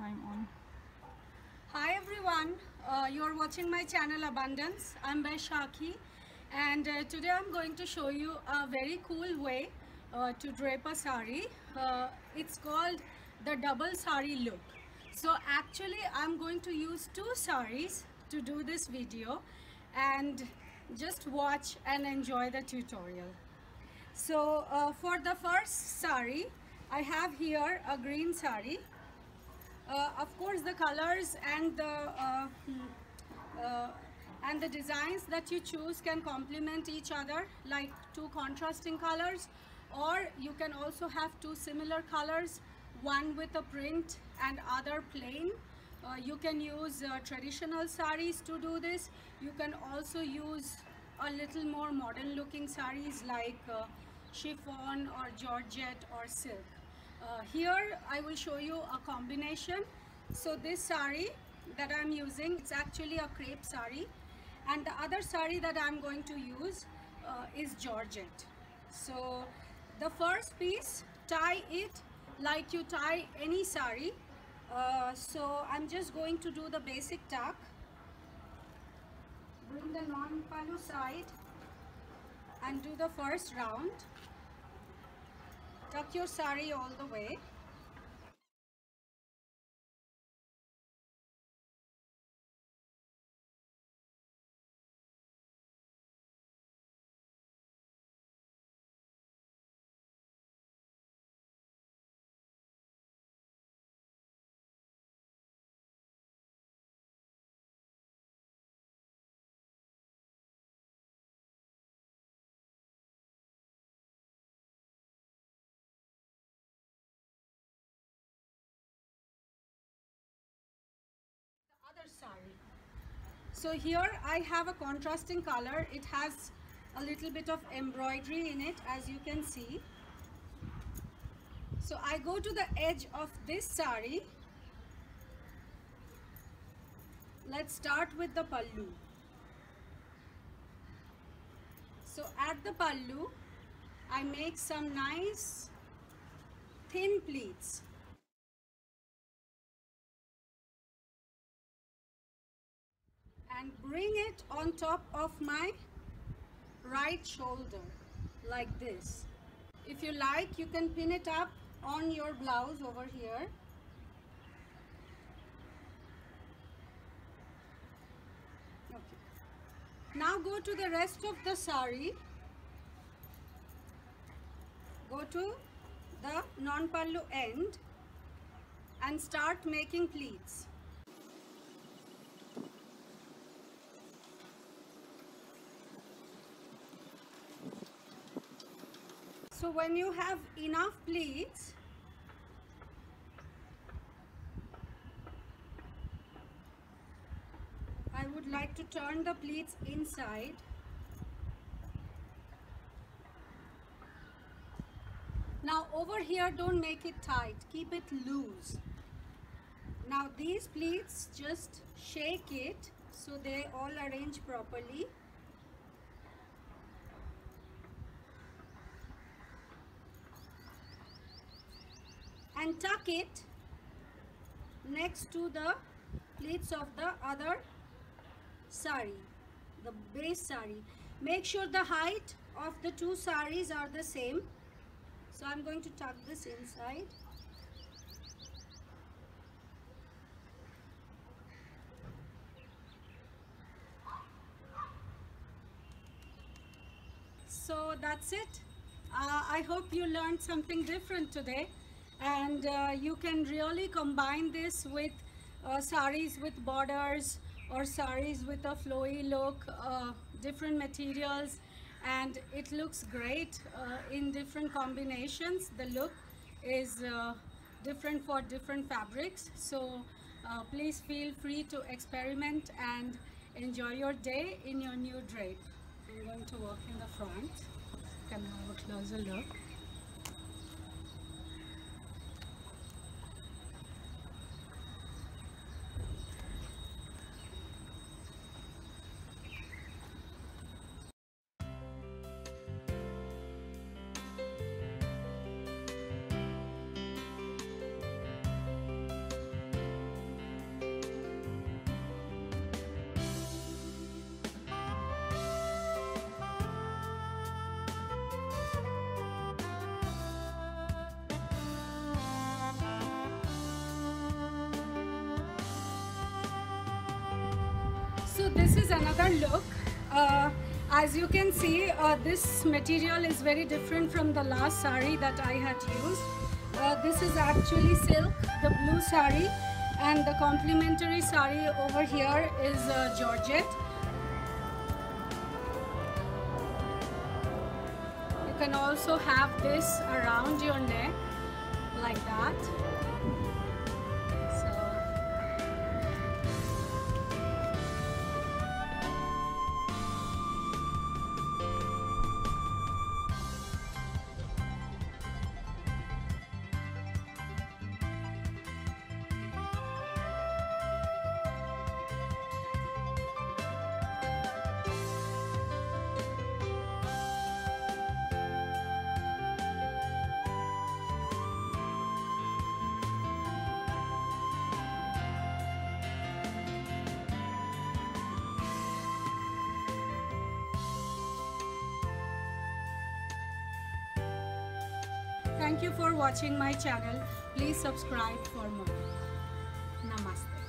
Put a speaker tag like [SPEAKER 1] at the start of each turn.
[SPEAKER 1] I'm on.
[SPEAKER 2] Hi everyone, you're watching my channel Abundance. I'm Baishakhi, and today I'm going to show you a very cool way to drape a sari. It's called the double sari look. So actually I'm going to use two saris to do this video, and just watch and enjoy the tutorial. So for the first sari, I have here a green sari. Of course, the colors and the designs that you choose can complement each other, like two contrasting colors, or you can also have two similar colors, one with a print and other plain. You can use traditional saris to do this. You can also use a little more modern looking saris like chiffon or georgette or silk. Here I will show you a combination. So this sari that I'm using, it's actually a crepe sari, and the other sari that I'm going to use is georgette. So the first piece, tie it like you tie any sari. So I'm just going to do the basic tuck. Bring the non-pallu side and do the first round. Tuck your sari all the way. Other sari. So here I have a contrasting color. It has a little bit of embroidery in it, as you can see. So I go to the edge of this sari. Let's start with the pallu. So at the pallu, I make some nice thin pleats. And bring it on top of my right shoulder like this. If you like, you can pin it up on your blouse over here. Okay. Now go to the rest of the sari. Go to the non-pallu end and start making pleats. So when you have enough pleats, I would like to turn the pleats inside. Now over here, don't make it tight, keep it loose. Now these pleats, just shake it so they all arrange properly. And tuck it next to the pleats of the other sari, the base sari. Make sure the height of the two saris are the same. So I'm going to tuck this inside. So that's it. I hope you learned something different today, and you can really combine this with saris with borders or saris with a flowy look, different materials, and it looks great in different combinations. The look is different for different fabrics. So please feel free to experiment and enjoy your day in your new drape. I'm going to work in the front. You can have a closer look. this is another look. As you can see, this material is very different from the last sari that I had used. This is actually silk, the blue sari, and the complementary sari over here is georgette. You can also have this around your neck like that. Thank you for watching my channel. Please subscribe for more. Namaste.